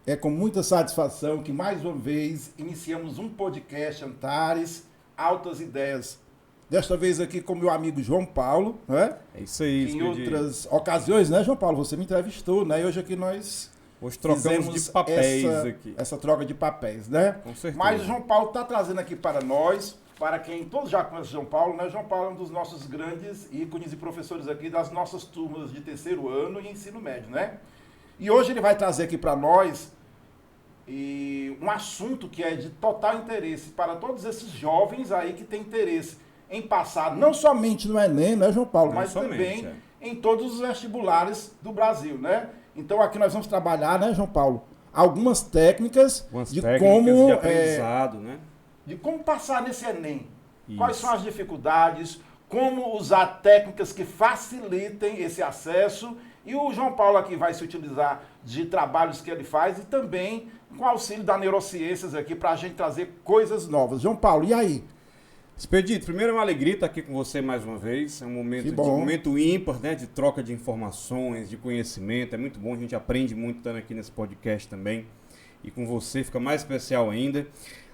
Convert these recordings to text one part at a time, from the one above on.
É com muita satisfação que mais uma vez iniciamos um podcast Antares Altas Ideias. Desta vez aqui com meu amigo João Paulo, né? É isso aí, Em outras ocasiões, né, João Paulo? Você me entrevistou, né? E hoje aqui nós hoje trocamos de papéis aqui. Essa troca de papéis, né? Com certeza. Mas o João Paulo está trazendo aqui para nós, para quem todos já conhecem o João Paulo, né? João Paulo é um dos nossos grandes ícones e professores aqui das nossas turmas de terceiro ano e ensino médio, né? E hoje ele vai trazer aqui para nós um assunto que é de total interesse para todos esses jovens aí que têm interesse em passar, não somente no Enem, né, João Paulo, mas também em todos os vestibulares do Brasil, né? Então aqui nós vamos trabalhar, né, João Paulo, algumas técnicas de como de aprendizado, né? De como passar nesse Enem. Isso. Quais são as dificuldades, como usar técnicas que facilitem esse acesso. E o João Paulo aqui vai se utilizar de trabalhos que ele faz e também com auxílio da neurociências aqui para a gente trazer coisas novas. João Paulo, e aí? Expedito, primeiro é uma alegria estar aqui com você mais uma vez. É um momento ímpar, né, de troca de informações, de conhecimento. É muito bom, a gente aprende muito estando aqui nesse podcast também. E com você fica mais especial ainda.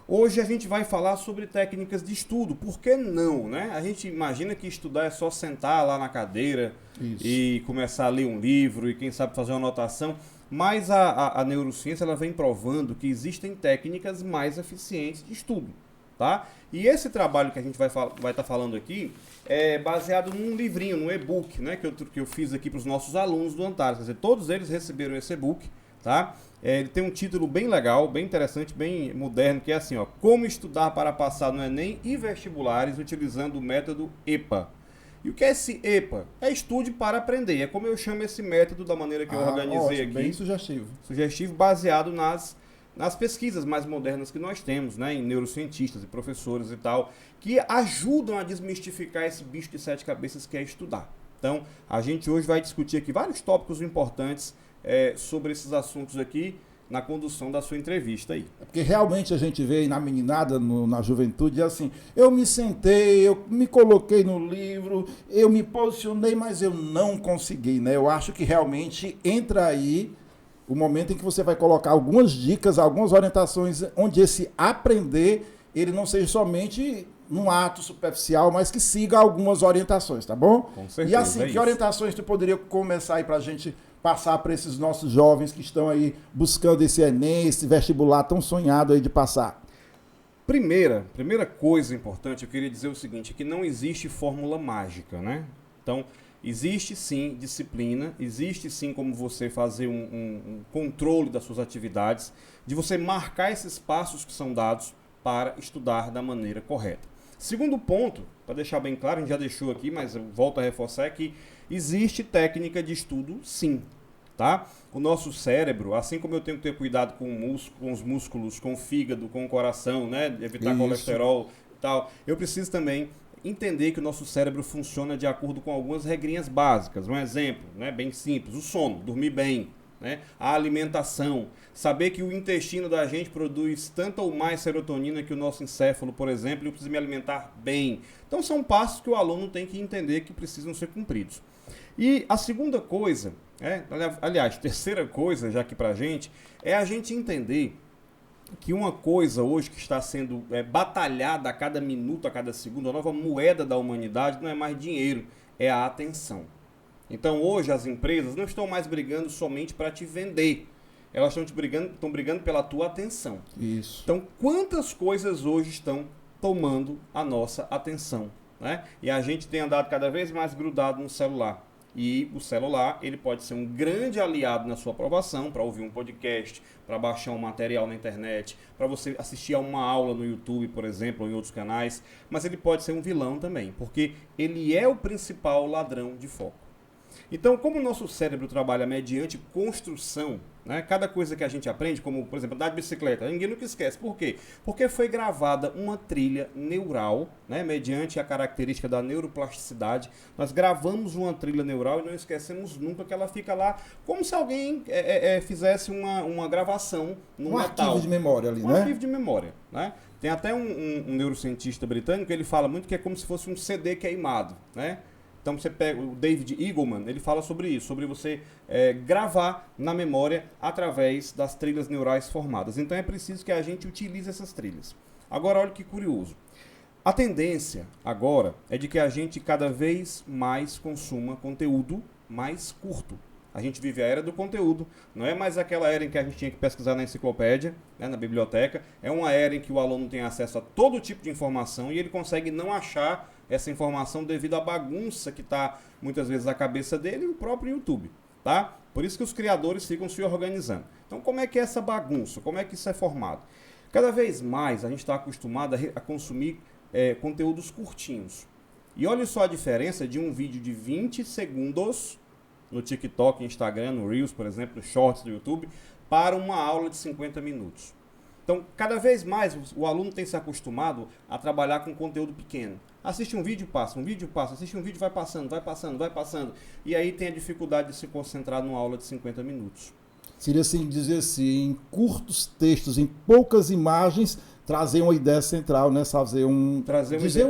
Hoje a gente vai falar sobre técnicas de estudo. Por que não, né? A gente imagina que estudar é só sentar lá na cadeira e começar a ler um livro e quem sabe fazer uma anotação. Mas a neurociência ela vem provando que existem técnicas mais eficientes de estudo. Tá? E esse trabalho que a gente vai estar falando aqui é baseado num livrinho, num e-book, né, que eu fiz aqui para os nossos alunos do Antares. Quer dizer, todos eles receberam esse e-book. Tá? Ele tem um título bem legal, bem interessante, bem moderno, que é assim, ó, Como estudar para passar no Enem e vestibulares utilizando o método EPA. E o que é esse EPA? É estude para aprender. É como eu chamo esse método da maneira que eu organizei aqui. Bem sugestivo. Sugestivo, baseado nas pesquisas mais modernas que nós temos, né, em neurocientistas e professores e tal, que ajudam a desmistificar esse bicho de sete cabeças que é estudar. Então, a gente hoje vai discutir aqui vários tópicos importantes sobre esses assuntos aqui na condução da sua entrevista aí. Porque realmente a gente vê na meninada, na juventude, assim, eu me sentei, eu me coloquei no livro, eu me posicionei, mas eu não consegui, né? Eu acho que realmente entra aí o momento em que você vai colocar algumas dicas, algumas orientações, onde esse aprender, ele não seja somente num ato superficial, mas que siga algumas orientações, tá bom? Com certeza. E assim, que orientações tu poderia começar aí pra gente passar para esses nossos jovens que estão aí buscando esse Enem, esse vestibular tão sonhado aí de passar? Primeira coisa importante, eu queria dizer o seguinte, que não existe fórmula mágica, né? Então, existe sim disciplina, existe sim como você fazer um controle das suas atividades, de você marcar esses passos que são dados para estudar da maneira correta. Segundo ponto, para deixar bem claro, a gente já deixou aqui, mas eu volto a reforçar, é que existe técnica de estudo sim, tá? O nosso cérebro, assim como eu tenho que ter cuidado com os músculos, com o fígado, com o coração, né? Evitar colesterol e tal, eu preciso também entender que o nosso cérebro funciona de acordo com algumas regrinhas básicas. Um exemplo, né, bem simples, o sono, dormir bem, né, a alimentação, saber que o intestino da gente produz tanto ou mais serotonina que o nosso encéfalo, por exemplo, e eu preciso me alimentar bem. Então são passos que o aluno tem que entender que precisam ser cumpridos. E a segunda coisa, aliás, terceira coisa, já que pra gente, é a gente entender que uma coisa hoje que está sendo batalhada a cada minuto, a cada segundo, a nova moeda da humanidade não é mais dinheiro, é a atenção. Então hoje as empresas não estão mais brigando somente para te vender, elas estão brigando pela tua atenção. Isso. Então quantas coisas hoje estão tomando a nossa atenção, né? E a gente tem andado cada vez mais grudado no celular. E o celular, ele pode ser um grande aliado na sua aprovação, para ouvir um podcast, para baixar um material na internet, para você assistir a uma aula no YouTube, por exemplo, ou em outros canais, mas ele pode ser um vilão também, porque ele é o principal ladrão de foco. Então, como o nosso cérebro trabalha mediante construção, né, cada coisa que a gente aprende, como, por exemplo, andar de bicicleta, ninguém nunca esquece. Por quê? Porque foi gravada uma trilha neural, né, mediante a característica da neuroplasticidade. Nós gravamos uma trilha neural e não esquecemos nunca que ela fica lá, como se alguém fizesse uma gravação num metal. Arquivo de memória ali, né? Um arquivo de memória, né? Tem até um neurocientista britânico, ele fala muito que é como se fosse um CD queimado, né? Então você pega o David Eagleman, ele fala sobre isso, sobre você gravar na memória através das trilhas neurais formadas. Então é preciso que a gente utilize essas trilhas. Agora olha que curioso. A tendência agora é de que a gente cada vez mais consuma conteúdo mais curto. A gente vive a era do conteúdo, não é mais aquela era em que a gente tinha que pesquisar na enciclopédia, né, na biblioteca. É uma era em que o aluno tem acesso a todo tipo de informação e ele consegue não achar essa informação devido à bagunça que está muitas vezes na cabeça dele e o próprio YouTube. Tá? Por isso que os criadores ficam se organizando. Então como é que é essa bagunça? Como é que isso é formado? Cada vez mais a gente está acostumado a consumir conteúdos curtinhos. E olha só a diferença de um vídeo de 20 segundos no TikTok, Instagram, no Reels, por exemplo, no Shorts do YouTube, para uma aula de 50 minutos. Então, cada vez mais o aluno tem se acostumado a trabalhar com conteúdo pequeno. Assiste um vídeo, passa, assiste um vídeo, vai passando. E aí tem a dificuldade de se concentrar numa aula de 50 minutos. Seria assim, dizer assim, em curtos textos, em poucas imagens, trazer uma ideia central, né? Dizer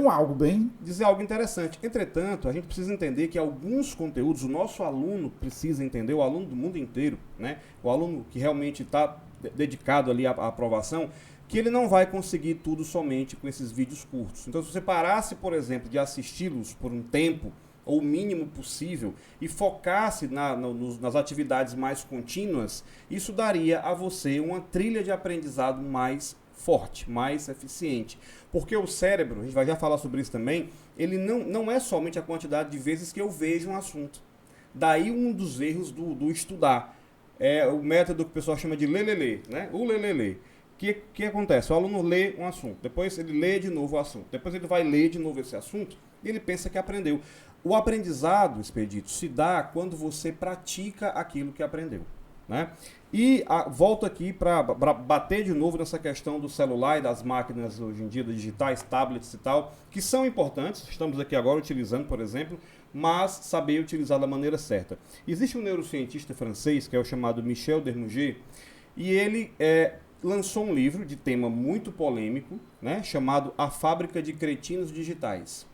algo interessante. Entretanto, a gente precisa entender que alguns conteúdos, o nosso aluno precisa entender, o aluno do mundo inteiro, né? O aluno que realmente está dedicado ali à aprovação, que ele não vai conseguir tudo somente com esses vídeos curtos. Então, se você parasse, por exemplo, de assisti-los por um tempo, ou o mínimo possível, e focasse nas atividades mais contínuas, isso daria a você uma trilha de aprendizado mais forte, mais eficiente. Porque o cérebro, a gente vai já falar sobre isso também, ele não é somente a quantidade de vezes que eu vejo um assunto. Daí um dos erros do estudar. É o método que o pessoal chama de lelelê, né? O lelelê. O que acontece? O aluno lê um assunto, depois ele lê de novo o assunto, depois ele vai ler de novo esse assunto e ele pensa que aprendeu. O aprendizado, Expedito, se dá quando você pratica aquilo que aprendeu, né? E volto aqui para bater de novo nessa questão do celular e das máquinas hoje em dia, digitais, tablets e tal, que são importantes, estamos aqui agora utilizando, por exemplo, mas saber utilizar da maneira certa. Existe um neurocientista francês, que é o chamado Michel Dermouget, e ele lançou um livro de tema muito polêmico, né, chamado A Fábrica de Cretinos Digitais.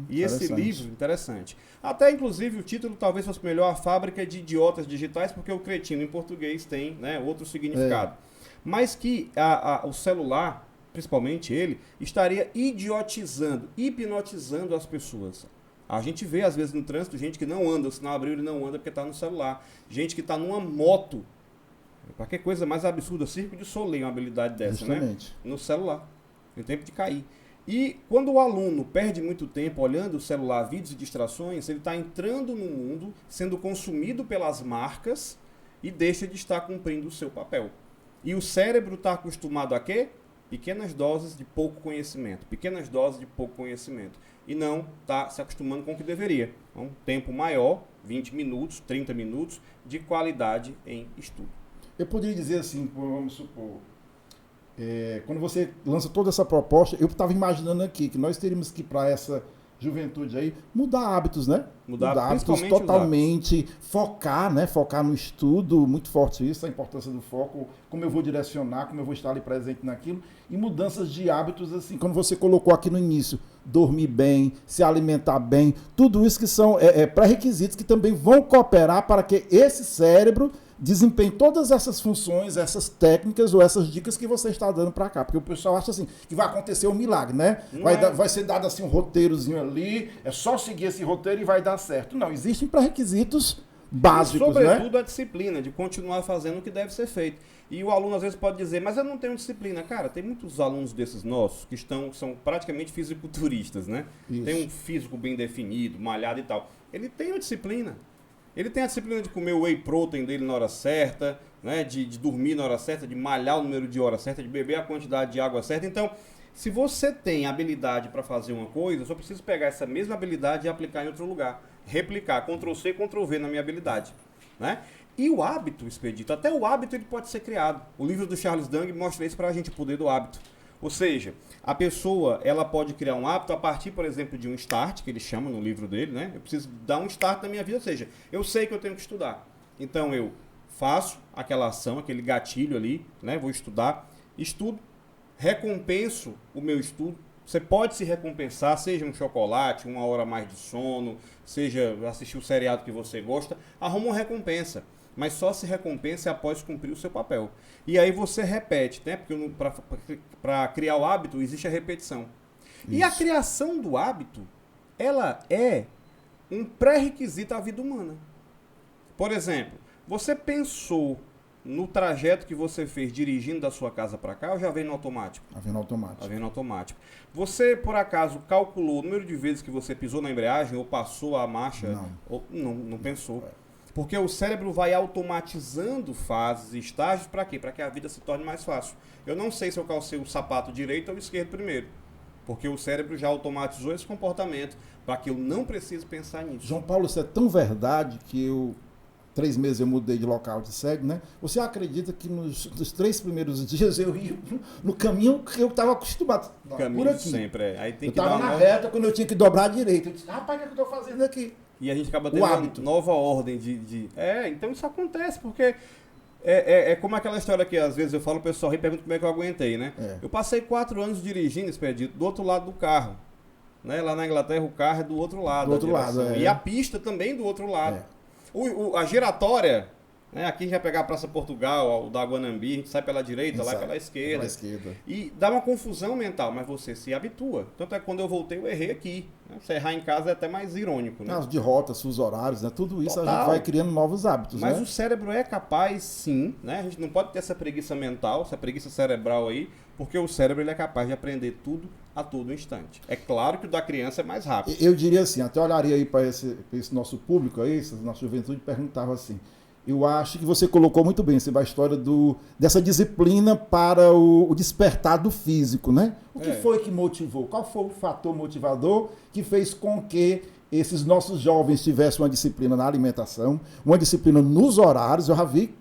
E esse livro, interessante. Até, inclusive, o título talvez fosse melhor, A Fábrica de Idiotas Digitais, porque o cretino em português tem, né, outro significado. Mas que o celular, principalmente ele, estaria idiotizando, hipnotizando as pessoas. A gente vê, às vezes, no trânsito, gente que não anda, o sinal abriu, ele não anda porque está no celular. Gente que está numa moto. Para que coisa mais absurda, Circo de Soleil, uma habilidade dessa, justamente, né? No celular, em tempo de cair. E quando o aluno perde muito tempo olhando o celular, vídeos e distrações, ele está entrando no mundo, sendo consumido pelas marcas e deixa de estar cumprindo o seu papel. E o cérebro está acostumado a quê? Pequenas doses de pouco conhecimento. Pequenas doses de pouco conhecimento. E não está se acostumando com o que deveria. Um tempo maior, 20 minutos, 30 minutos, de qualidade em estudo. Eu poderia dizer assim, vamos supor... quando você lança toda essa proposta, eu estava imaginando aqui que nós teríamos que, para essa juventude aí, mudar hábitos, né? Mudar hábitos totalmente, focar, né? Focar no estudo, muito forte isso, a importância do foco, como eu vou direcionar, como eu vou estar ali presente naquilo, e mudanças de hábitos, assim, quando você colocou aqui no início, dormir bem, se alimentar bem, tudo isso que são pré-requisitos que também vão cooperar para que esse cérebro desempenhe todas essas funções, essas técnicas ou essas dicas que você está dando para cá. Porque o pessoal acha assim, que vai acontecer um milagre, né? Vai ser dado assim um roteirozinho ali, é só seguir esse roteiro e vai dar certo. Não, existem pré-requisitos básicos, e, sobretudo, a disciplina, de continuar fazendo o que deve ser feito. E o aluno às vezes pode dizer, mas eu não tenho disciplina. Cara, tem muitos alunos desses nossos que são praticamente fisiculturistas, né? Isso. Tem um físico bem definido, malhado e tal. Ele tem a disciplina. Ele tem a disciplina de comer o whey protein dele na hora certa, né? De dormir na hora certa, de malhar o número de horas certa, de beber a quantidade de água certa. Então, se você tem habilidade para fazer uma coisa, eu só preciso pegar essa mesma habilidade e aplicar em outro lugar. Replicar, Ctrl+C, Ctrl+V na minha habilidade, né? E o hábito, Expedito, até o hábito ele pode ser criado. O livro do Charles Duhigg mostra isso para a gente, o poder do hábito. Ou seja, a pessoa ela pode criar um hábito a partir, por exemplo, de um start, que ele chama no livro dele, né? Eu preciso dar um start na minha vida, ou seja, eu sei que eu tenho que estudar. Então eu faço aquela ação, aquele gatilho ali, né? Vou estudar, estudo, recompenso o meu estudo, Você pode se recompensar, seja um chocolate, 1 hora a mais de sono, seja assistir o seriado que você gosta, arruma uma recompensa. Mas só se recompensa após cumprir o seu papel. E aí você repete, né? Porque para criar o hábito existe a repetição. E a criação do hábito, ela é um pré-requisito à vida humana. Por exemplo, você pensou no trajeto que você fez dirigindo da sua casa para cá, ou já vem no automático? Tá vendo automático. Tá vendo no automático. Você, por acaso, calculou o número de vezes que você pisou na embreagem ou passou a marcha? Não. Ou, não pensou. Porque o cérebro vai automatizando fases e estágios para quê? Para que a vida se torne mais fácil. Eu não sei se eu calcei o sapato direito ou esquerdo primeiro. Porque o cérebro já automatizou esse comportamento para que eu não precise pensar nisso. João Paulo, isso é tão verdade que 3 meses eu mudei de local de sede, né? Você acredita que nos 3 primeiros dias eu ia no caminho que eu estava acostumado? O caminho por aqui. sempre, é. Aí tem Eu que dar estava na uma... reta quando eu tinha que dobrar à direita. Eu disse, rapaz, o que eu estou fazendo aqui? E a gente acaba tendo uma nova ordem de... então isso acontece, porque é como aquela história que às vezes eu falo, o pessoal ri e pergunta como é que eu aguentei, né? Eu passei 4 anos dirigindo, Expedito, do outro lado do carro. Né? Lá na Inglaterra o carro é do outro lado. Do outro lado, E a pista também do outro lado. A giratória, né? Aqui a gente vai pegar a Praça Portugal, o da Guanambi, a gente sai pela direita, lá pela esquerda. Pela esquerda. E dá uma confusão mental, mas você se habitua. Tanto é que quando eu voltei, eu errei aqui. Né? Você errar em casa é até mais irônico. Né? Caso de rotas, fusos horários, né? Tudo isso Total. A gente vai criando novos hábitos. Mas né? o cérebro é capaz, sim, né? A gente não pode ter essa preguiça mental, essa preguiça cerebral aí, porque o cérebro ele é capaz de aprender tudo a todo instante. É claro que o da criança é mais rápido. Eu diria assim, até olharia aí para esse nosso público aí, essa nossa juventude, e perguntava assim, eu acho que você colocou muito bem a história dessa disciplina para o despertar do físico, né? O que foi que motivou? Qual foi o fator motivador que fez com que esses nossos jovens tivessem uma disciplina na alimentação, uma disciplina nos horários? Eu já vi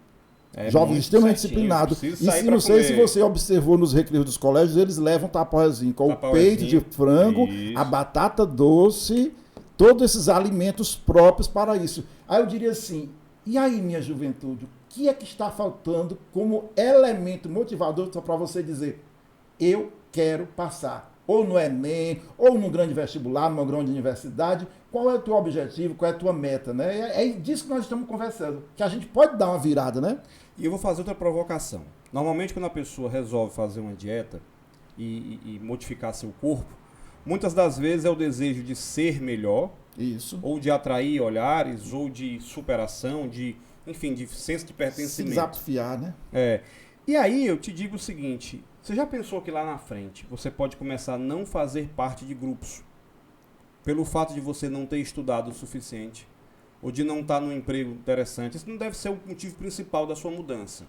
jovens extremamente disciplinados. E não sei se você observou nos recreios dos colégios, eles levam tapauzinho com o peito de frango, a batata doce, todos esses alimentos próprios para isso. Aí eu diria assim, e aí, minha juventude, o que é que está faltando como elemento motivador para você dizer, eu quero passar, ou no Enem, ou num grande vestibular, numa grande universidade, qual é o teu objetivo, qual é a tua meta, né? É disso que nós estamos conversando, que a gente pode dar uma virada, né? E eu vou fazer outra provocação. Normalmente, quando a pessoa resolve fazer uma dieta e modificar seu corpo, muitas das vezes é o desejo de ser melhor, isso, ou de atrair olhares, ou de superação, enfim, de senso de pertencimento. Se desafiar, né? E aí eu te digo o seguinte, você já pensou que lá na frente você pode começar a não fazer parte de grupos pelo fato de você não ter estudado o suficiente ou de não estar num emprego interessante? Isso não deve ser o motivo principal da sua mudança,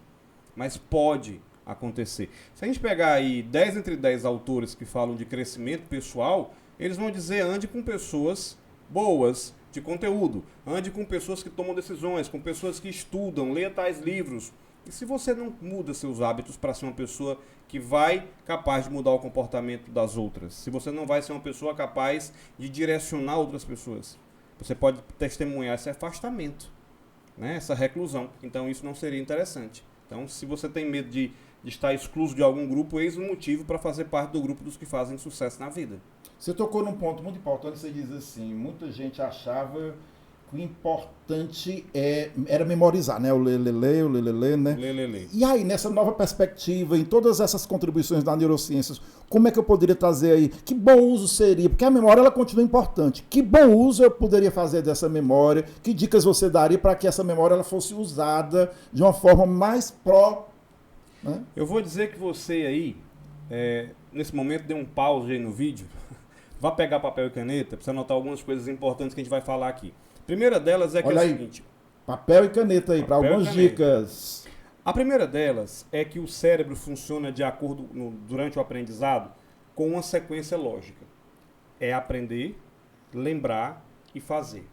mas pode acontecer. Se a gente pegar aí 10 entre 10 autores que falam de crescimento pessoal, eles vão dizer ande com pessoas boas de conteúdo, ande com pessoas que tomam decisões, com pessoas que estudam, leia tais livros. E se você não muda seus hábitos para ser uma pessoa que vai capaz de mudar o comportamento das outras, se você não vai ser uma pessoa capaz de direcionar outras pessoas, você pode testemunhar esse afastamento, né? Essa reclusão. Então isso não seria interessante. Então se você tem medo de estar excluso de algum grupo, eis um motivo para fazer parte do grupo dos que fazem sucesso na vida. Você tocou num ponto muito importante, você diz assim, muita gente achava que o importante era memorizar, né? O lelele, né? Lelele. E aí, nessa nova perspectiva, em todas essas contribuições da neurociências, como é que eu poderia trazer aí? Que bom uso seria? Porque a memória, ela continua importante. Que bom uso eu poderia fazer dessa memória? Que dicas você daria para que essa memória ela fosse usada de uma forma mais né? Eu vou dizer que você aí, nesse momento, dê um pause aí no vídeo, vá pegar papel e caneta para você anotar algumas coisas importantes que a gente vai falar aqui. A primeira delas é que Olha é o aí, seguinte... Papel e caneta aí, para algumas dicas. A primeira delas é que o cérebro funciona de acordo, durante o aprendizado, com uma sequência lógica. É aprender, lembrar e fazer.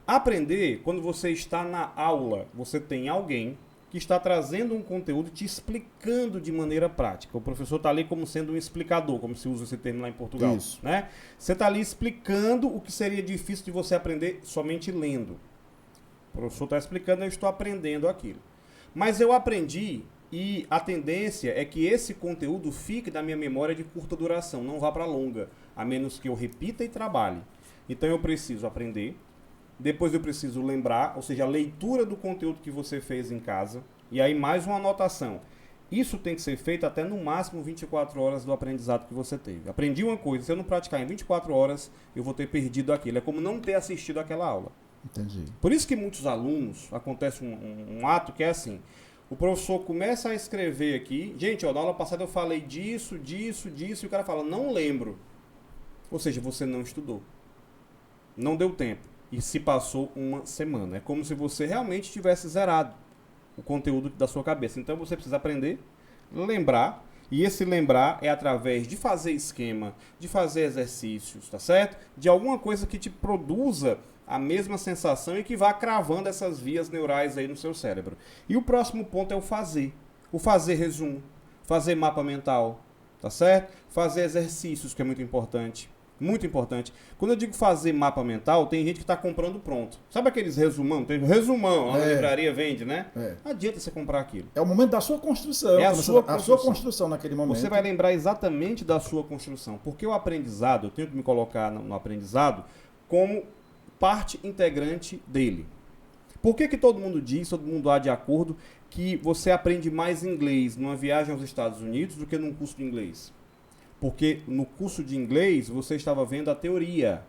Aprender, quando você está na aula, você tem alguém que está trazendo um conteúdo, te explicando de maneira prática. O professor está ali como sendo um explicador, como se usa esse termo lá em Portugal. Isso. Né? Você está ali explicando o que seria difícil de você aprender somente lendo. O professor está explicando, eu estou aprendendo aquilo. Mas eu aprendi E a tendência é que esse conteúdo fique na minha memória de curta duração, não vá para longa, a menos que eu repita e trabalhe. Então eu preciso aprender, depois eu preciso lembrar, ou seja, a leitura do conteúdo que você fez em casa, e aí mais uma anotação. Isso tem que ser feito até no máximo 24 horas do aprendizado que você teve. Aprendi uma coisa, se eu não praticar em 24 horas, eu vou ter perdido aquilo. É como não ter assistido aquela aula. Entendi. Por isso que muitos alunos, acontece um ato que é assim, o professor começa a escrever aqui, gente, ó, na aula passada eu falei disso, disso, disso, e o cara fala, não lembro. Ou seja, você não estudou. Não deu tempo. E se passou uma semana. É como se você realmente tivesse zerado o conteúdo da sua cabeça. Então você precisa aprender, lembrar, e esse lembrar é através de fazer esquema, de fazer exercícios, tá certo? De alguma coisa que te produza a mesma sensação e que vá cravando essas vias neurais aí no seu cérebro. E o próximo ponto é o fazer. O fazer resumo, fazer mapa mental, tá certo? Fazer exercícios, que é muito importante. Muito importante. Quando eu digo fazer mapa mental, tem gente que está comprando pronto. Sabe aqueles resumão? Tem resumão, a livraria vende, né? Não adianta você comprar aquilo. É o momento da sua construção. É a sua construção naquele momento. Você vai lembrar exatamente da sua construção. Porque o aprendizado, eu tenho que me colocar no aprendizado como parte integrante dele. Por que que todo mundo diz, todo mundo há de acordo, que você aprende mais inglês numa viagem aos Estados Unidos do que num curso de inglês? Porque no curso de inglês você estava vendo a teoria.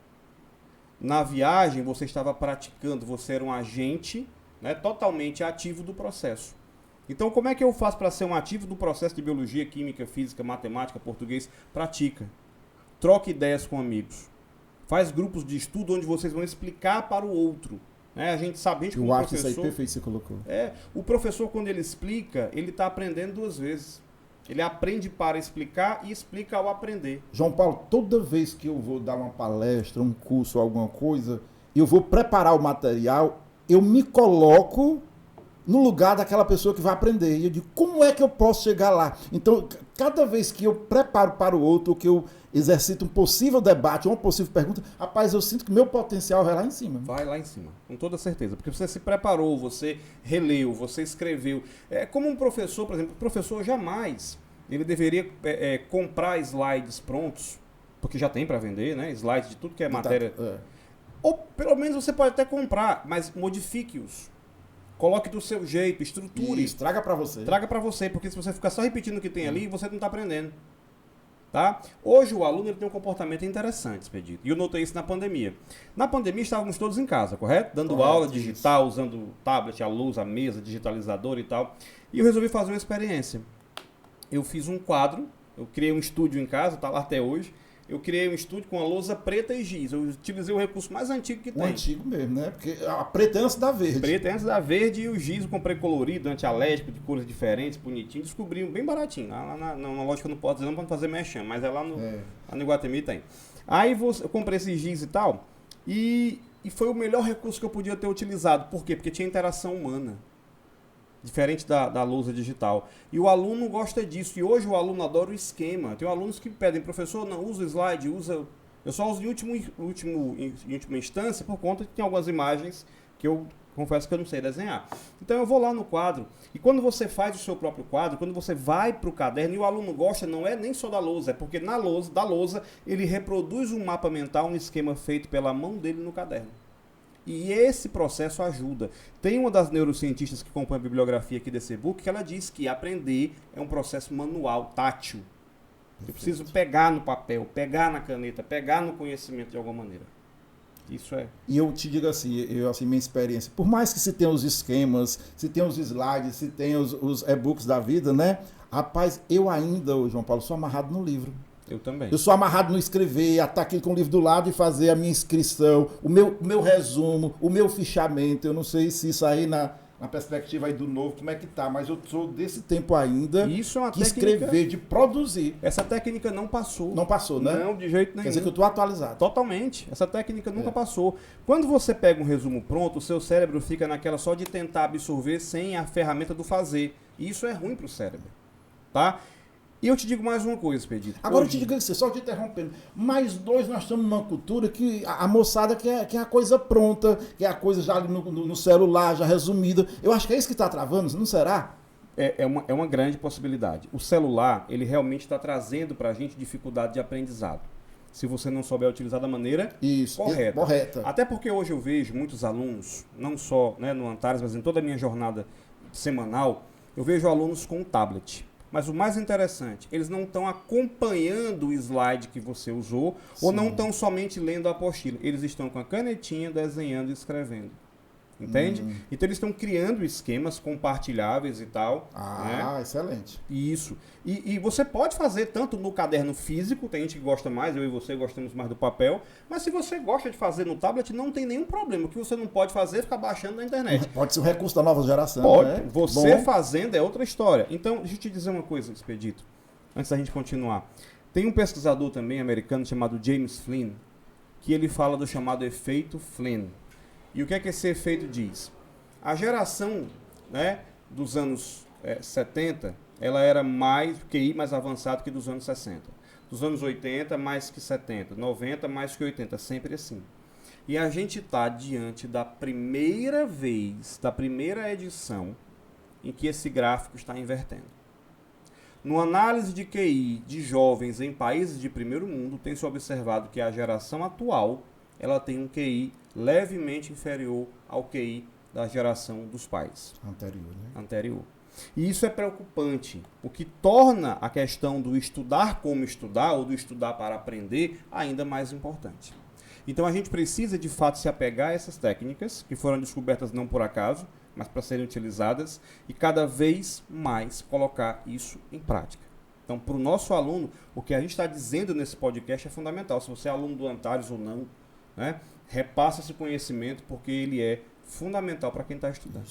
Na viagem você estava praticando, você era um agente, né, totalmente ativo do processo. Então como é que eu faço para ser um ativo do processo de biologia, química, física, matemática, português? Pratica. Troque ideias com amigos. Faz grupos de estudo onde vocês vão explicar para o outro. Né? A gente sabe, a gente como professor... professor... isso aí perfeito você colocou. O professor quando ele explica, ele está aprendendo duas vezes. Ele aprende para explicar e explica ao aprender. João Paulo, toda vez que eu vou dar uma palestra, um curso, alguma coisa, eu vou preparar o material, eu me coloco no lugar daquela pessoa que vai aprender. E eu digo, como é que eu posso chegar lá? Então, cada vez que eu preparo para o outro, que eu exercito um possível debate, uma possível pergunta, rapaz, eu sinto que meu potencial vai lá em cima. Vai lá em cima, com toda certeza. Porque você se preparou, você releu, você escreveu. É como um professor, por exemplo, o professor jamais ele deveria comprar slides prontos, porque já tem para vender, né? Slides de tudo que é matéria. Ou pelo menos você pode até comprar, mas modifique-os. Coloque do seu jeito, estruture. Isso, traga para você. Traga para você, porque se você ficar só repetindo o que tem ali, você não está aprendendo. Tá? Hoje o aluno ele tem um comportamento interessante, Expedito. E eu notei isso na pandemia. Na pandemia estávamos todos em casa, correto? Dando aula digital, usando o tablet, a luz, a mesa, digitalizador e tal. E eu resolvi fazer uma experiência. Eu fiz um quadro, eu criei um estúdio em casa, está lá até hoje. Eu criei um estúdio com a lousa preta e giz. Eu utilizei o recurso mais antigo que tem. O antigo mesmo, né? Porque a preta é antes da verde. Preta é antes da verde e o giz eu comprei colorido, antialérgico, de cores diferentes, bonitinho. Descobri um bem baratinho. Lá na loja que eu não posso dizer, não pode fazer merchan, mas é lá no Iguatemi tem. Aí eu comprei esse giz e tal, e foi o melhor recurso que eu podia ter utilizado. Por quê? Porque tinha interação humana. Diferente da lousa digital. E o aluno gosta disso. E hoje o aluno adora o esquema. Tem alunos que pedem, professor, não usa o slide, eu só uso em última instância por conta que tem algumas imagens que eu confesso que eu não sei desenhar. Então eu vou lá no quadro. E quando você faz o seu próprio quadro, quando você vai para o caderno e o aluno gosta, não é nem só da lousa, é porque da lousa ele reproduz um mapa mental, um esquema feito pela mão dele no caderno. E esse processo ajuda. Tem uma das neurocientistas que compõe a bibliografia aqui desse e-book que ela diz que aprender é um processo manual, tátil. Eu preciso pegar no papel, pegar na caneta, pegar no conhecimento de alguma maneira. Isso é. E eu te digo assim, minha experiência, por mais que se tenha os esquemas, se tenha os slides, se tenha os e-books da vida, né? Rapaz, eu ainda, João Paulo, sou amarrado no livro. Eu também. Eu sou amarrado no escrever, estar aqui com o livro do lado e fazer a minha inscrição, o meu resumo, o meu fichamento. Eu não sei se isso aí na perspectiva aí do novo, como é que tá, mas eu sou desse tempo ainda isso é uma que técnica, escrever, de produzir. Essa técnica não passou. Não passou, né? Não, de jeito nenhum. Quer dizer que eu estou atualizado. Totalmente. Essa técnica nunca passou. Quando você pega um resumo pronto, o seu cérebro fica naquela só de tentar absorver sem a ferramenta do fazer. E isso é ruim para o cérebro. Tá? E eu te digo mais uma coisa, Expedito. Agora eu te digo assim, só te interrompendo. Mais dois, nós estamos numa cultura que a moçada quer a coisa pronta, quer a coisa já ali no celular, já resumida. Eu acho que é isso que está travando, não será? é uma grande possibilidade. O celular, ele realmente está trazendo para a gente dificuldade de aprendizado, se você não souber utilizar da maneira correta. Até porque hoje eu vejo muitos alunos, não só, né, no Antares, mas em toda a minha jornada semanal, eu vejo alunos com um tablet. Mas o mais interessante, eles não estão acompanhando o slide que você usou, ou não estão somente lendo a apostila. Eles estão com a canetinha, desenhando e escrevendo. Entende? Então eles estão criando esquemas compartilháveis e tal. Né? Excelente. Isso. E você pode fazer tanto no caderno físico, tem gente que gosta mais, eu e você gostamos mais do papel, mas se você gosta de fazer no tablet, não tem nenhum problema. O que você não pode fazer é ficar baixando na internet. Pode ser um recurso da nova geração. Pode. Né? Você fazendo é outra história. Então, deixa eu te dizer uma coisa, Expedito, antes da gente continuar. Tem um pesquisador também americano chamado James Flynn, que ele fala do chamado efeito Flynn. E o que é que esse efeito diz? A geração, né, dos anos 70, ela era mais QI mais avançado que dos anos 60. Dos anos 80, mais que 70. 90, mais que 80. Sempre assim. E a gente está diante da primeira vez, da primeira edição, em que esse gráfico está invertendo. No análise de QI de jovens em países de primeiro mundo, tem se observado que a geração atual ela tem um QI levemente inferior ao QI da geração dos pais. Anterior. E isso é preocupante, o que torna a questão do estudar como estudar, ou do estudar para aprender, ainda mais importante. Então a gente precisa, de fato, se apegar a essas técnicas, que foram descobertas não por acaso, mas para serem utilizadas, e cada vez mais colocar isso em prática. Então, para o nosso aluno, o que a gente está dizendo nesse podcast é fundamental. Se você é aluno do Antares ou não, né? Repassa esse conhecimento, porque ele é fundamental para quem está estudando.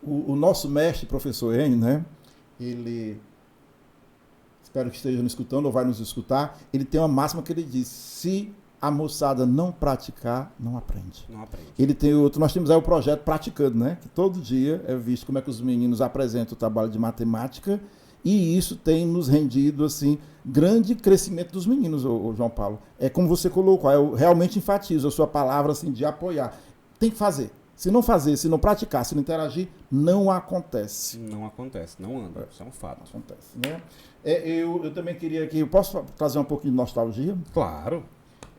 O nosso mestre, professor Enio, né? Ele, espero que esteja nos escutando ou vai nos escutar, ele tem uma máxima que ele diz: se a moçada não praticar, não aprende. Não aprende. Ele tem outro, nós temos aí o projeto Praticando, né? Que todo dia é visto como é que os meninos apresentam o trabalho de matemática, e isso tem nos rendido, assim, grande crescimento dos meninos, o João Paulo. É como você colocou, eu realmente enfatizo a sua palavra, assim, de apoiar. Tem que fazer. Se não fazer, se não praticar, se não interagir, não acontece. Não acontece, não anda. Isso é um fato. Não acontece, né? Eu também queria que... Eu posso trazer um pouquinho de nostalgia? Claro.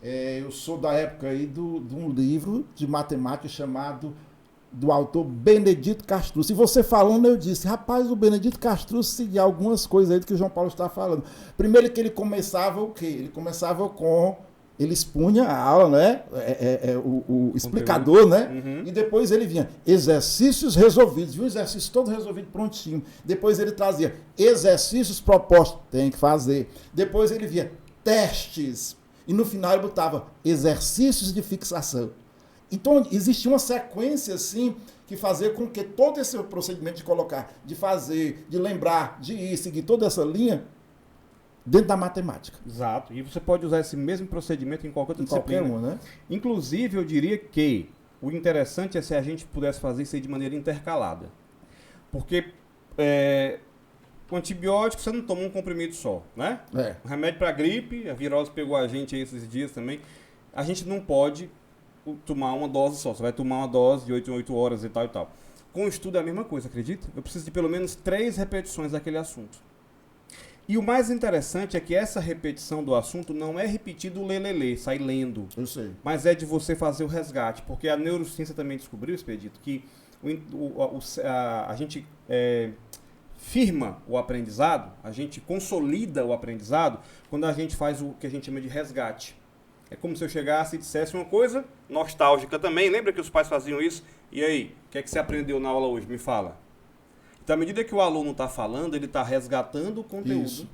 Eu sou da época aí de um livro de matemática chamado... do autor Benedito Castrucci. E você falando, eu disse, rapaz, o Benedito Castrucci seguia algumas coisas aí do que o João Paulo está falando. Primeiro que ele começava o quê? Ele começava com... Ele expunha a aula, né? O explicador, né? Uhum. E depois ele vinha exercícios resolvidos. Viu? Um exercício todo resolvido, prontinho. Depois ele trazia exercícios propostos. Tem que fazer. Depois ele vinha testes. E no final ele botava exercícios de fixação. Então, existia uma sequência, assim, que fazia com que todo esse procedimento de colocar, de fazer, de lembrar, de ir, seguir toda essa linha dentro da matemática. Exato. E você pode usar esse mesmo procedimento em qualquer outra disciplina. Qualquer um, né? Inclusive, eu diria que o interessante é se a gente pudesse fazer isso aí de maneira intercalada. Porque com antibiótico você não toma um comprimido só, né? Um remédio para gripe, a virose pegou a gente aí esses dias também. A gente não pode tomar uma dose só. Você vai tomar uma dose de 8 em 8 horas e tal e tal. Com o estudo é a mesma coisa, acredita? Eu preciso de pelo menos 3 repetições daquele assunto. E o mais interessante é que essa repetição do assunto não é repetido lelele, sai lendo. Eu sei. Mas é de você fazer o resgate. Porque a neurociência também descobriu, Expedito, que a gente firma o aprendizado, a gente consolida o aprendizado quando a gente faz o que a gente chama de resgate. É como se eu chegasse e dissesse uma coisa nostálgica também. Lembra que os pais faziam isso? E aí, o que é que você aprendeu na aula hoje? Me fala. Então, à medida que o aluno está falando, ele está resgatando o conteúdo,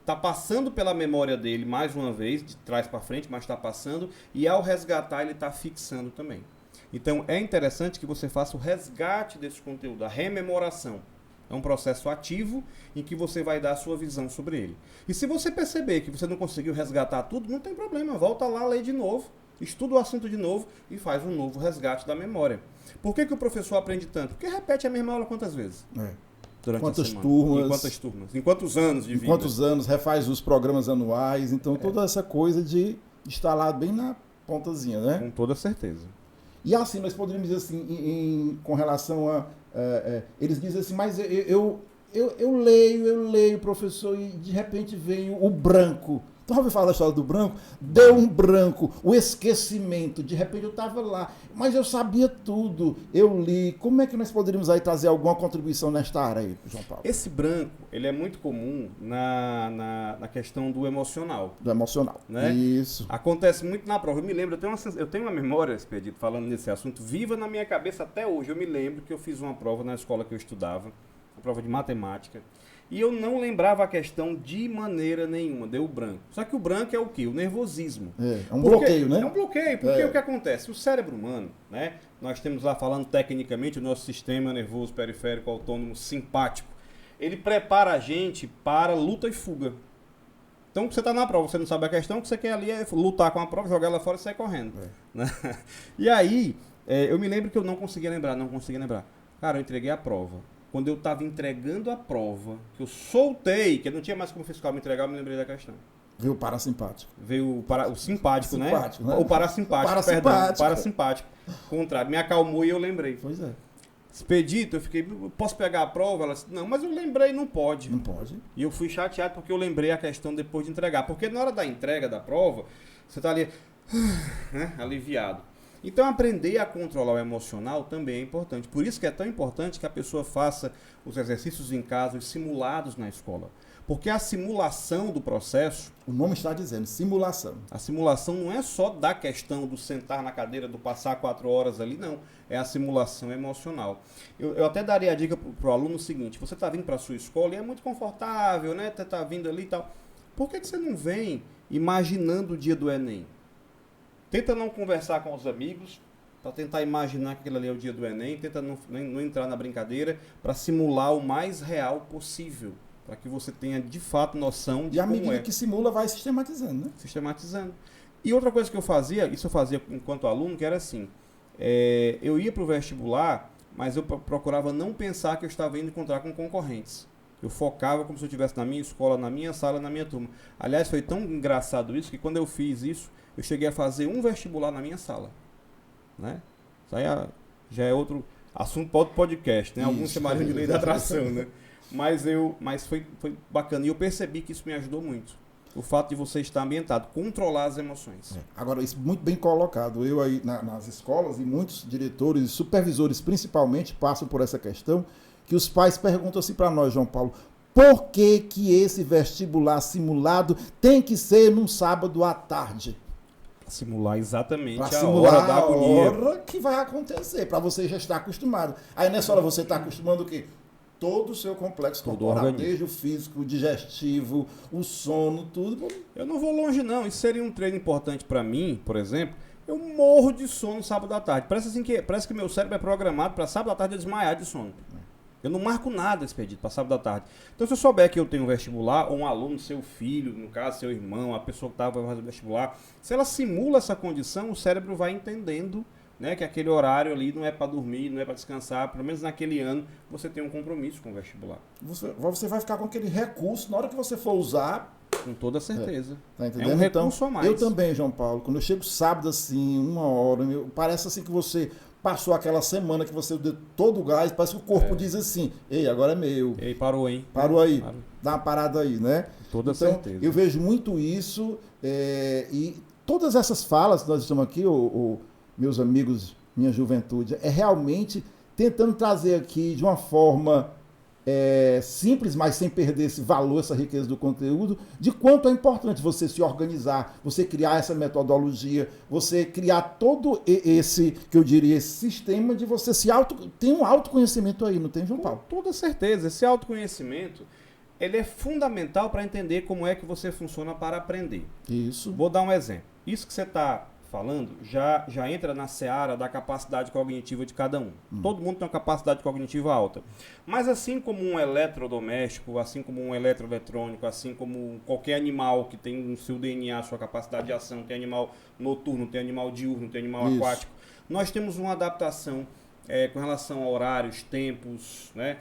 está passando pela memória dele mais uma vez, de trás para frente, mas está passando, e ao resgatar ele está fixando também. Então, é interessante que você faça o resgate desse conteúdo, a rememoração. É um processo ativo em que você vai dar a sua visão sobre ele. E se você perceber que você não conseguiu resgatar tudo, não tem problema, volta lá, lê de novo, estuda o assunto de novo e faz um novo resgate da memória. Por que o professor aprende tanto? Porque repete a mesma aula quantas vezes? Durante quantas a semana? turmas? Em quantas turmas? Em quantos anos de vida? Em quantos anos? Refaz os programas anuais. Então, toda essa coisa de estar lá bem na pontazinha, né? Com toda certeza. E assim, nós poderíamos dizer assim, com relação a... eles dizem assim, mas eu eu leio, professor, e de repente veio o branco. Tu ouviu falar da história do branco? Deu um branco, o esquecimento. De repente eu estava lá, mas eu sabia tudo. Eu li. Como é que nós poderíamos aí trazer alguma contribuição nesta área aí, João Paulo? Esse branco, ele é muito comum na questão do emocional. Do emocional. Né? Isso. Acontece muito na prova. Eu me lembro, eu tenho uma memória, Expedito, falando nesse assunto, viva na minha cabeça até hoje. Eu me lembro que eu fiz uma prova na escola que eu estudava, uma prova de matemática. E eu não lembrava a questão de maneira nenhuma, deu branco. Só que o branco é o quê? O nervosismo. É um bloqueio, né? É um bloqueio, porque o que acontece? O cérebro humano, né? Nós temos lá falando tecnicamente o nosso sistema nervoso periférico autônomo simpático. Ele prepara a gente para luta e fuga. Então, você está na prova, você não sabe a questão, o que você quer ali é lutar com a prova, jogar ela fora e sair correndo. Né? E aí, eu me lembro que eu não conseguia lembrar. Cara, eu entreguei a prova. Quando eu estava entregando a prova, que eu soltei, que eu não tinha mais como fiscal me entregar, eu me lembrei da questão. Veio o parasimpático. Veio o simpático, né? Né? O parasimpático, perdão. O parasimpático. Contrário, me acalmou e eu lembrei. Pois é. Expedito, eu fiquei, posso pegar a prova? Ela disse, não, mas eu lembrei, não pode. Não pode. E eu fui chateado porque eu lembrei a questão depois de entregar. Porque na hora da entrega da prova, você está ali, né, aliviado. Então, aprender a controlar o emocional também é importante. Por isso que é tão importante que a pessoa faça os exercícios em casa, os simulados na escola. Porque a simulação do processo... O nome está dizendo, simulação. A simulação não é só da questão do sentar na cadeira, do passar 4 horas ali, não. É a simulação emocional. Eu até daria a dica para o aluno o seguinte, você está vindo para a sua escola e é muito confortável, né? Você está vindo ali e tal. Por que você não vem imaginando o dia do Enem? Tenta não conversar com os amigos, para tentar imaginar que aquilo ali é o dia do Enem, tenta não entrar na brincadeira, para simular o mais real possível, para que você tenha de fato noção de como é. E à como medida que simula, vai sistematizando, né? Sistematizando. E outra coisa que eu fazia, isso eu fazia enquanto aluno, que era assim, eu ia para o vestibular, mas eu procurava não pensar que eu estava indo encontrar com concorrentes. Eu focava como se eu estivesse na minha escola, na minha sala, na minha turma. Aliás, foi tão engraçado isso, que quando eu fiz isso, eu cheguei a fazer um vestibular na minha sala. Né? Isso aí já é outro assunto para outro podcast, né? Alguns chamariam de lei da atração, né? Mas foi bacana. E eu percebi que isso me ajudou muito. O fato de você estar ambientado, controlar as emoções. Agora, isso muito bem colocado. Eu aí nas escolas, e muitos diretores e supervisores principalmente passam por essa questão, que os pais perguntam assim para nós, João Paulo, por que esse vestibular simulado tem que ser num sábado à tarde? Simular exatamente a hora da agonia. Hora que vai acontecer, para você já estar acostumado. Aí nessa hora você está acostumando o quê? Todo o seu complexo corporal, desde o físico, o digestivo, o sono, tudo. Eu não vou longe não, isso seria um treino importante para mim, por exemplo. Eu morro de sono sábado à tarde. Parece que meu cérebro é programado para sábado à tarde eu desmaiar de sono. Eu não marco nada expedito para sábado à tarde. Então, se eu souber que eu tenho um vestibular, ou um aluno, seu filho, no caso, seu irmão, a pessoa que estava fazendo vestibular, se ela simula essa condição, o cérebro vai entendendo, né, que aquele horário ali não é para dormir, não é para descansar. Pelo menos naquele ano, você tem um compromisso com o vestibular. Você vai ficar com aquele recurso, na hora que você for usar... Com toda certeza. Tá entendendo? É um recurso a mais. Eu também, João Paulo, quando eu chego sábado assim, 1 hora, parece assim que você... Passou aquela semana que você deu todo o gás, parece que o corpo diz assim, ei, agora é meu. Ei, parou, hein? Parou aí, dá uma parada aí, né? Toda então, certeza. Eu vejo muito isso, e todas essas falas que nós estamos aqui, meus amigos, minha juventude, é realmente tentando trazer aqui de uma forma simples, mas sem perder esse valor, essa riqueza do conteúdo, de quanto é importante você se organizar, você criar essa metodologia, você criar todo esse, que eu diria, esse sistema de você tem um autoconhecimento aí, não tem, João Paulo? Com toda certeza. Esse autoconhecimento, ele é fundamental para entender como é que você funciona para aprender. Isso. Vou dar um exemplo. Isso que você está falando já entra na seara da capacidade cognitiva de cada um. Todo mundo tem uma capacidade cognitiva alta. Mas assim como um eletrodoméstico, assim como um eletroeletrônico, assim como qualquer animal que tem no seu DNA, sua capacidade de ação, tem animal noturno, tem animal diurno, tem animal aquático, nós temos uma adaptação com relação a horários, tempos, né,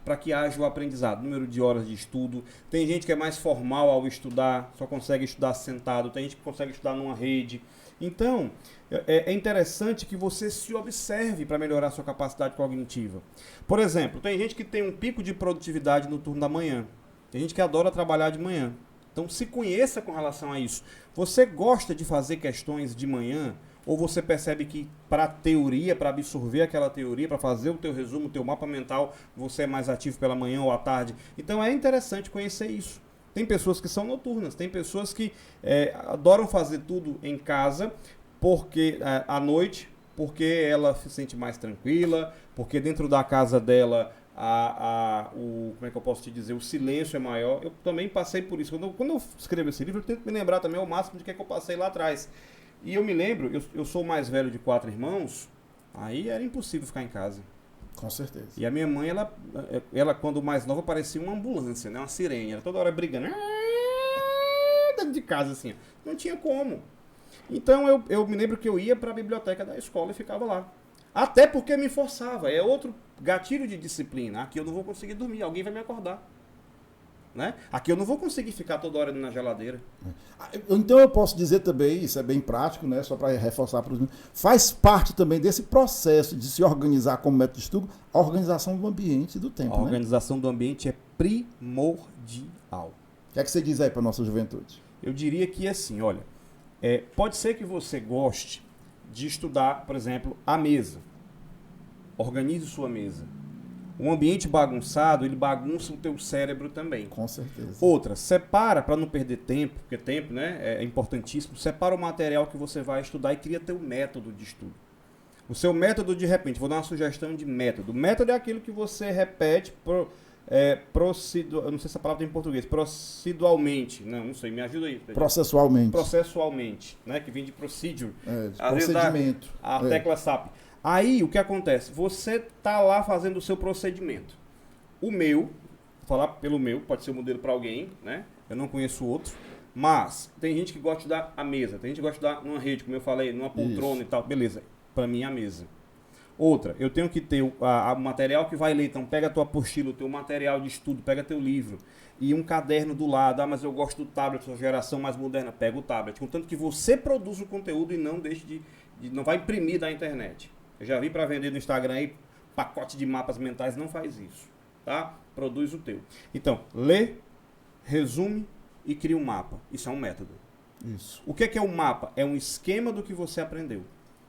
para que haja o aprendizado, número de horas de estudo. Tem gente que é mais formal ao estudar, só consegue estudar sentado, tem gente que consegue estudar numa rede. Então, é interessante que você se observe para melhorar a sua capacidade cognitiva. Por exemplo, tem gente que tem um pico de produtividade no turno da manhã. Tem gente que adora trabalhar de manhã. Então, se conheça com relação a isso. Você gosta de fazer questões de manhã? Ou você percebe que para a teoria, para absorver aquela teoria, para fazer o teu resumo, o teu mapa mental, você é mais ativo pela manhã ou à tarde? Então, é interessante conhecer isso. Tem pessoas que são noturnas, tem pessoas que adoram fazer tudo em casa, porque à noite, porque ela se sente mais tranquila, porque dentro da casa dela como é que eu posso te dizer, o silêncio é maior. Eu também passei por isso. Quando eu escrevo esse livro, eu tento me lembrar também ao máximo de que eu passei lá atrás. E eu me lembro, eu sou o mais velho de 4 irmãos, aí era impossível ficar em casa. Com certeza. E a minha mãe, ela quando mais nova, parecia uma ambulância, né? Uma sirene. Ela toda hora brigando. Dentro de casa, assim. Não tinha como. Então, eu me lembro que eu ia para a biblioteca da escola e ficava lá. Até porque me forçava. É outro gatilho de disciplina. Aqui eu não vou conseguir dormir. Alguém vai me acordar. Né? Aqui eu não vou conseguir ficar toda hora na geladeira. Então eu posso dizer também, isso é bem prático, né? Só para reforçar para os meninos, faz parte também desse processo de se organizar como método de estudo, a organização do ambiente e do tempo. A organização do ambiente é primordial. O que é que você diz aí para a nossa juventude? Eu diria que assim, olha, pode ser que você goste de estudar, por exemplo, à mesa. Organize sua mesa. Um ambiente bagunçado, ele bagunça o teu cérebro também. Com certeza. Outra, separa, para não perder tempo, porque tempo, né, é importantíssimo, separa o material que você vai estudar e cria teu método de estudo. O seu método, de repente, vou dar uma sugestão de método. Método é aquilo que você repete, eu não sei se a palavra tem em português, proceduralmente, não sei, me ajuda aí. Processualmente, né, que vem de procedure. De procedimento. A tecla SAP. Aí, o que acontece? Você tá lá fazendo o seu procedimento. O meu, vou falar pelo meu, pode ser um modelo para alguém, né? Eu não conheço outro. Mas, tem gente que gosta de estudar à mesa. Tem gente que gosta de estudar numa rede, como eu falei, numa poltrona e tal. Beleza, para mim é a mesa. Outra, eu tenho que ter o material que vai ler. Então, pega a tua apostila, o teu material de estudo, pega teu livro. E um caderno do lado. Mas eu gosto do tablet, sou geração mais moderna. Pega o tablet. Contanto que você produza o conteúdo e não deixe não vai imprimir da internet. Eu já vi para vender no Instagram aí, pacote de mapas mentais, não faz isso, tá? Produz o teu. Então, lê, resume e cria um mapa. Isso é um método. Isso. O que é um mapa? É um esquema do que você aprendeu.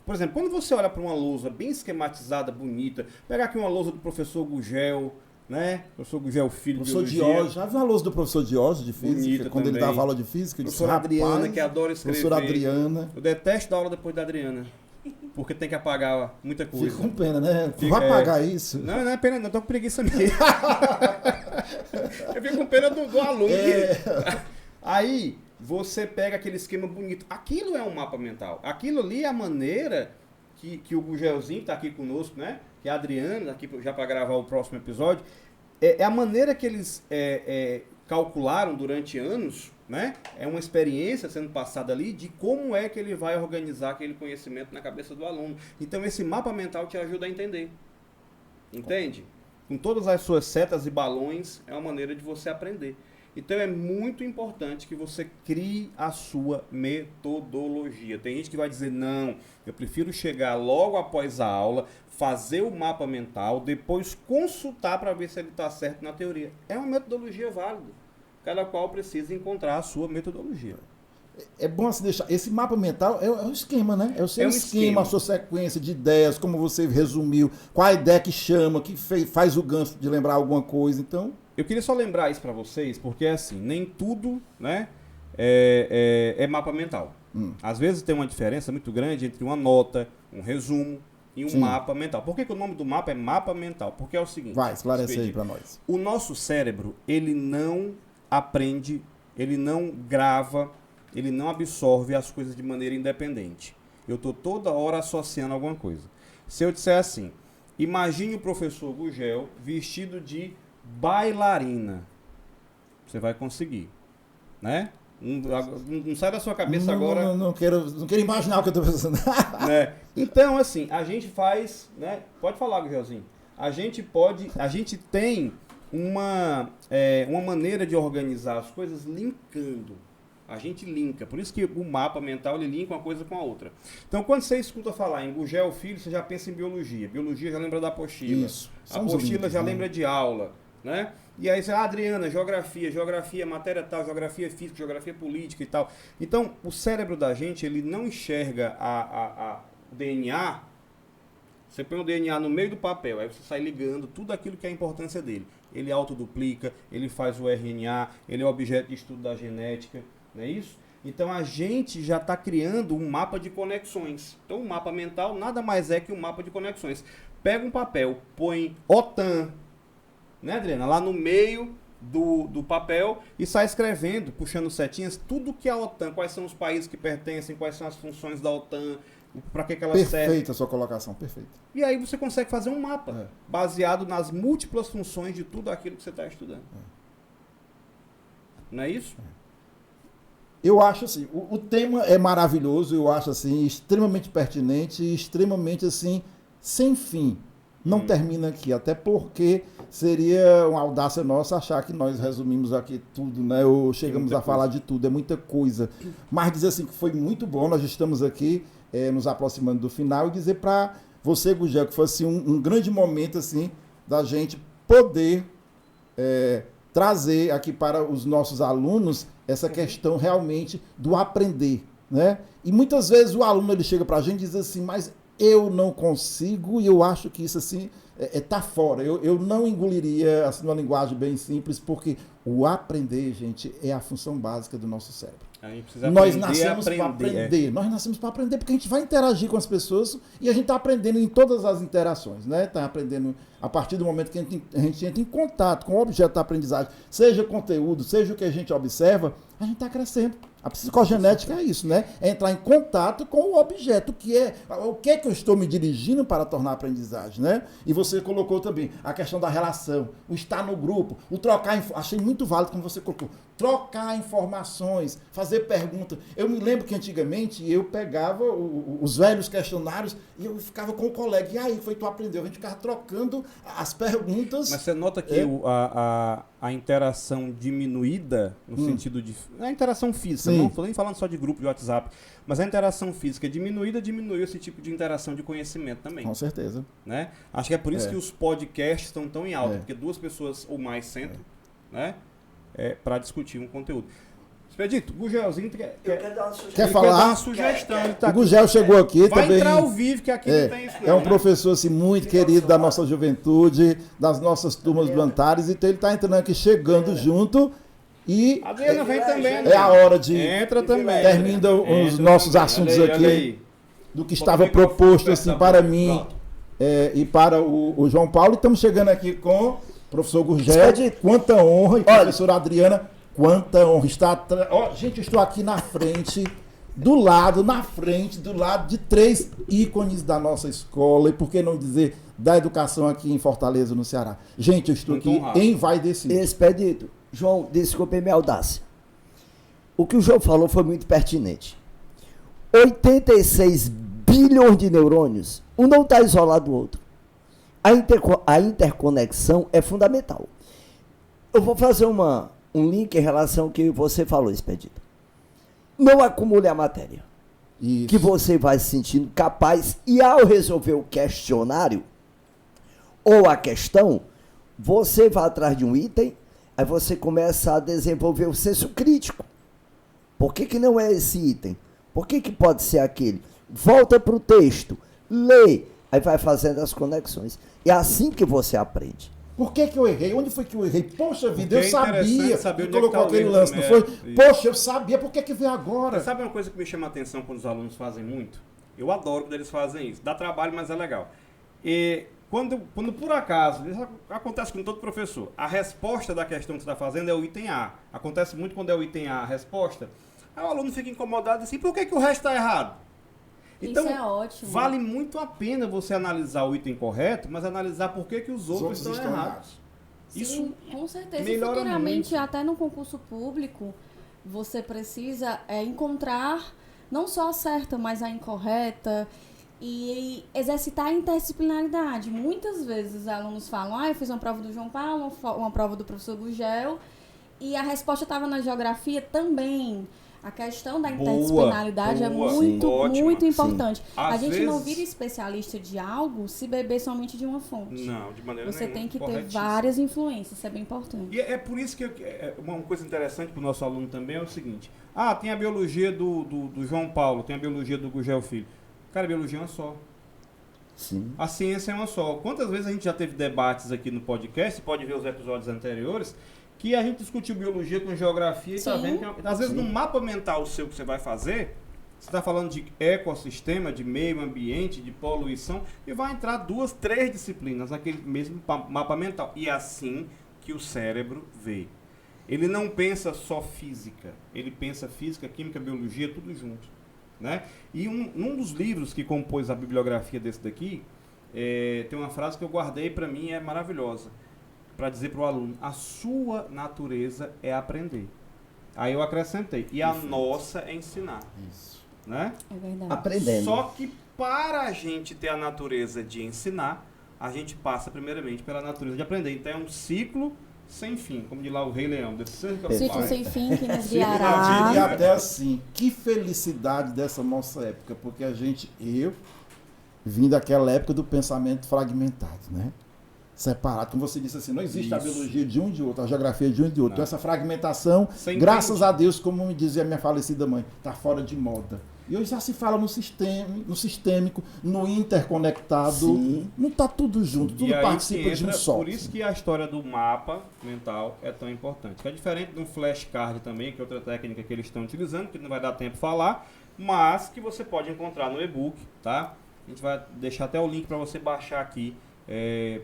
Por exemplo, quando você olha para uma lousa bem esquematizada, bonita, pegar aqui uma lousa do professor Gugel, né? Professor Gugel Filho de Professor Biologia. Diógenes, já viu a lousa do professor Diógenes de física? Bonita quando também. Ele dava aula de física? Professora Adriana, que adora escrever. Professora Adriana. Eu detesto dar aula depois da Adriana. Porque tem que apagar muita coisa. Fica com pena, né? Vai apagar isso? Não é pena, não. Tô com preguiça mesmo. Eu fico com pena do aluno. Aí, você pega aquele esquema bonito. Aquilo é um mapa mental. Aquilo ali é a maneira que o Gugelzinho tá aqui conosco, né? Que a Adriana, aqui já para gravar o próximo episódio. É a maneira que eles calcularam durante anos, né? É uma experiência sendo passada ali de como é que ele vai organizar aquele conhecimento na cabeça do aluno. Então esse mapa mental te ajuda a entender. Entende? Com todas as suas setas e balões, é uma maneira de você aprender. Então é muito importante que você crie a sua metodologia. Tem gente que vai dizer, não, eu prefiro chegar logo após a aula, fazer o mapa mental, depois consultar para ver se ele está certo na teoria. É uma metodologia válida. Cada qual precisa encontrar a sua metodologia. É bom assim deixar. Esse mapa mental é um esquema, né? É o seu esquema, a sua sequência de ideias, como você resumiu, qual a ideia que chama, que faz o gancho de lembrar alguma coisa. Então, eu queria só lembrar isso para vocês, porque é assim, nem tudo, né, é mapa mental. Às vezes tem uma diferença muito grande entre uma nota, um resumo e um mapa mental. Por que o nome do mapa é mapa mental? Porque é o seguinte... Vai, esclarece aí para nós. O nosso cérebro, ele não aprende, ele não grava, ele não absorve as coisas de maneira independente. Eu estou toda hora associando alguma coisa. Se eu disser assim, imagine o professor Gugel vestido de bailarina. Você vai conseguir, né? Não sai da sua cabeça agora. Não quero imaginar o que eu estou pensando. Né? Então, assim, a gente faz, né? Pode falar, Gugelzinho. a gente tem uma maneira de organizar as coisas linkando. A gente linka. Por isso que o mapa mental, ele linka uma coisa com a outra. Então, quando você escuta falar em Gugel Filho, você já pensa em biologia. Biologia já lembra da apostila. Isso. A apostila já lembra de aula, né? E aí você, Adriana, geografia, matéria tal, geografia física, geografia política e tal. Então, o cérebro da gente, ele não enxerga o DNA. Você põe o DNA no meio do papel, aí você sai ligando tudo aquilo que é a importância dele. Ele autoduplica, ele faz o RNA, ele é objeto de estudo da genética, não é isso? Então a gente já está criando um mapa de conexões. Então o mapa mental nada mais é que um mapa de conexões. Pega um papel, põe OTAN, né, Adriana? Lá no meio do papel e sai escrevendo, puxando setinhas, tudo que é a OTAN, quais são os países que pertencem, quais são as funções da OTAN, para que ela serve. Perfeita a sua colocação, perfeita. E aí você consegue fazer um mapa baseado nas múltiplas funções de tudo aquilo que você está estudando. Não é isso? Eu acho assim, o tema é maravilhoso, eu acho assim, extremamente pertinente e extremamente assim, sem fim. Não termina aqui, até porque seria uma audácia nossa achar que nós resumimos aqui tudo, né? Ou chegamos a falar de tudo, é muita coisa. Mas dizer assim que foi muito bom, nós estamos aqui nos aproximando do final e dizer para você, Gugel, que foi assim, um grande momento assim da gente poder trazer aqui para os nossos alunos essa questão realmente do aprender, né? E muitas vezes o aluno ele chega para a gente e diz assim, mas eu não consigo e eu acho que isso assim tá fora. Eu não engoliria assim uma linguagem bem simples, porque o aprender, gente, é a função básica do nosso cérebro. A gente precisa Nós nascemos para aprender. Nós nascemos para aprender porque a gente vai interagir com as pessoas e a gente está aprendendo em todas as interações, né? Está aprendendo a partir do momento que a gente entra em contato com o objeto da aprendizagem, seja conteúdo, seja o que a gente observa, a gente está crescendo. A psicogenética é isso, né? É entrar em contato com o objeto, o que é que eu estou me dirigindo para tornar a aprendizagem, né? E você colocou também a questão da relação, o estar no grupo, o trocar, achei muito válido como você colocou, trocar informações, fazer perguntas. Eu me lembro que antigamente eu pegava os velhos questionários e eu ficava com o colega, e aí foi tu aprendeu, a gente ficava trocando as perguntas. Mas você nota que a interação diminuída, no sentido de... A interação física, não estou nem falando só de grupo de WhatsApp, mas a interação física diminuída diminuiu esse tipo de interação de conhecimento também. Com certeza. Né? Acho que é por isso que os podcasts estão tão em alta, porque 2 pessoas ou mais sentam, né? Para discutir um conteúdo. Expedito, o Gugelzinho quer falar? Dar uma sugestão. O Gugel chegou aqui vai também. Entrar ao vivo, que aqui não tem isso não, um professor assim, muito querido da nossa juventude, das nossas turmas voluntárias, então ele está entrando aqui, chegando junto. E Adriana vem também. É a hora de... Entra também. Termina os nossos assuntos aqui, do que estava proposto assim, para mim e para o João Paulo. E estamos chegando aqui com o professor Gugel. Quanta honra. E professora Adriana, quanta honra. Gente, eu estou aqui na frente, do lado de 3 ícones da nossa escola. E por que não dizer da educação aqui em Fortaleza, no Ceará. Gente, eu estou aqui envaidecido. Expedito. João, desculpe minha audácia. O que o João falou foi muito pertinente. 86 bilhões de neurônios, um não está isolado do outro. A interconexão é fundamental. Eu vou fazer um link em relação ao que você falou, Expedito. Não acumule a matéria. Isso. Que você vai se sentindo capaz e ao resolver o questionário ou a questão, você vai atrás de um item. Aí você começa a desenvolver o senso crítico. Por que não é esse item? Por que pode ser aquele? Volta para o texto, lê, aí vai fazendo as conexões. É assim que você aprende. Por que eu errei? Onde foi que eu errei? Poxa vida, eu sabia. Saber onde colocou aquele lance, não foi? Poxa, eu sabia. Por que veio agora? Você sabe uma coisa que me chama a atenção quando os alunos fazem muito? Eu adoro quando eles fazem isso. Dá trabalho, mas é legal. Quando por acaso, isso acontece com todo professor, a resposta da questão que você está fazendo é o item A. Acontece muito quando é o item A a resposta, aí o aluno fica incomodado assim, por que o resto está errado? Então, isso é ótimo. Vale muito a pena você analisar o item correto, mas analisar por que os outros estão errados. Sim, isso com certeza. melhora E futuramente, muito. até no concurso público, você precisa encontrar não só a certa, mas a incorreta. e exercitar a interdisciplinaridade. Muitas vezes os alunos falam, eu fiz uma prova do João Paulo, uma prova do professor Gugel, e a resposta estava na geografia também. A questão da interdisciplinaridade é muito, ótima. muito importante. A Às gente não vezes- vira especialista de algo se beber somente de uma fonte. Não, de maneira Você nenhuma. tem que ter Corretíssimo. várias influências, isso é bem importante. E é por isso que uma coisa interessante para o nosso aluno também é o seguinte. Tem a biologia do João Paulo, tem a biologia do Gugel Filho. Cara, a biologia é uma só. Sim. A ciência é uma só. Quantas vezes a gente já teve debates aqui no podcast, pode ver os episódios anteriores, que a gente discutiu biologia com geografia e tá Sim. vendo que, às vezes, no mapa mental seu que você vai fazer, você está falando de ecossistema, de meio ambiente, de poluição, e vai entrar 2, 3 disciplinas naquele mesmo mapa mental. E é assim que o cérebro vê. Ele não pensa só física, ele pensa física, química, biologia, tudo junto, né? E num dos livros que compôs a bibliografia desse daqui, tem uma frase que eu guardei, para mim é maravilhosa, para dizer para o aluno: a sua natureza é aprender. Aí eu acrescentei, e a nossa é ensinar. Isso. Né? É verdade. Aprendendo. Só que para a gente ter a natureza de ensinar, a gente passa primeiramente pela natureza de aprender. Então é um ciclo sem fim, como diz lá o Rei Leão. Ciclo sem fim que nos E guiará. até assim, que felicidade dessa nossa época, porque eu vim daquela época do pensamento fragmentado, né? Separado, como você disse assim, não existe a Isso. biologia de um de outro, a geografia de um de outro. Não. Então, essa fragmentação, Você graças entende? a Deus, como me dizia minha falecida mãe, está fora de moda. E hoje já se fala no sistêmico, no interconectado. Sim. Não está tudo junto, tudo E aí participa que de um entra, só. por isso que a história do mapa mental é tão importante. Que é diferente de um flashcard também, que é outra técnica que eles estão utilizando, que não vai dar tempo de falar, mas que você pode encontrar no e-book, tá? A gente vai deixar até o link para você baixar aqui,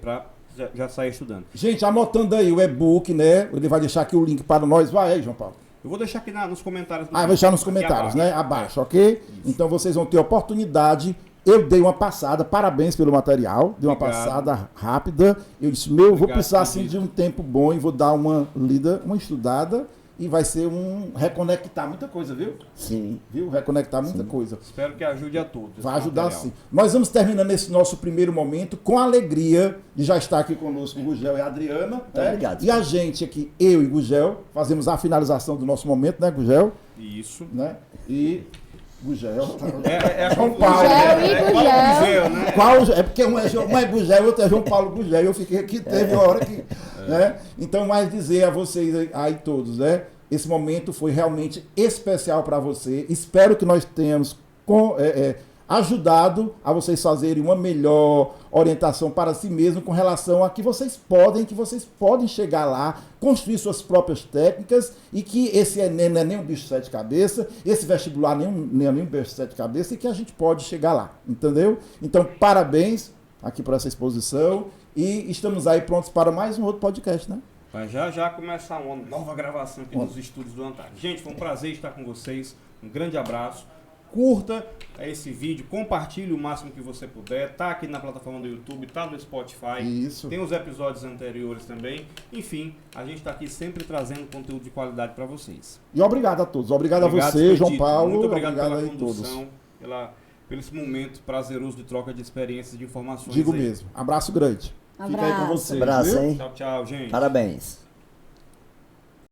para já sair estudando. Gente, anotando aí o e-book, né? Ele vai deixar aqui o link para nós. Vai aí, João Paulo. Eu vou deixar aqui nos comentários. Vai deixar nos aqui comentários, abaixo. né? Abaixo, ok? Então vocês vão ter oportunidade. Eu dei uma passada, parabéns pelo material. Dei uma Obrigado. passada rápida. Eu disse, vou Obrigado, precisar assim querido. de um tempo bom e vou dar uma lida, uma estudada. E vai ser reconectar muita coisa, viu? Sim. Viu? Reconectar muita coisa. Espero que ajude a todos. Vai esse ajudar material. sim. Nós vamos terminando esse nosso primeiro momento com a alegria de já estar aqui conosco o Gugel e a Adriana. Né? Obrigado. E a gente aqui, eu e Gugel, fazemos a finalização do nosso momento, né, Gugel? Isso. Né? E Gugel. É João como Paulo. Gugel e Gugel. né? Qual, é porque um é Gugel e outro é João Paulo Gugel. Eu fiquei aqui, teve uma hora que. Né? Então, mais dizer a vocês aí todos, né? Esse momento foi realmente especial para você. Espero que nós tenhamos ajudado a vocês fazerem uma melhor orientação para si mesmo com relação a que vocês podem chegar lá, construir suas próprias técnicas e que esse Enem não é nem um bicho de sete cabeças, esse vestibular não é nem um bicho de sete cabeças e que a gente pode chegar lá, entendeu? Então, parabéns aqui por essa exposição e estamos aí prontos para mais um outro podcast, né? Vai já começar uma nova gravação aqui nos estúdios do Antares. Gente, foi um prazer estar com vocês. Um grande abraço. Curta esse vídeo, compartilhe o máximo que você puder. Tá aqui na plataforma do YouTube, tá no Spotify. Isso. Tem os episódios anteriores também. Enfim, a gente está aqui sempre trazendo conteúdo de qualidade para vocês. E obrigado a todos. Obrigado a você, Expedito. João Paulo. Muito obrigado pela aí a todos. condução, pelo esse momento prazeroso de troca de experiências, de informações. Digo aí. mesmo. Abraço grande. Fica aí com Abraço. vocês. Abraço, viu? hein? Tchau, tchau, gente. Parabéns.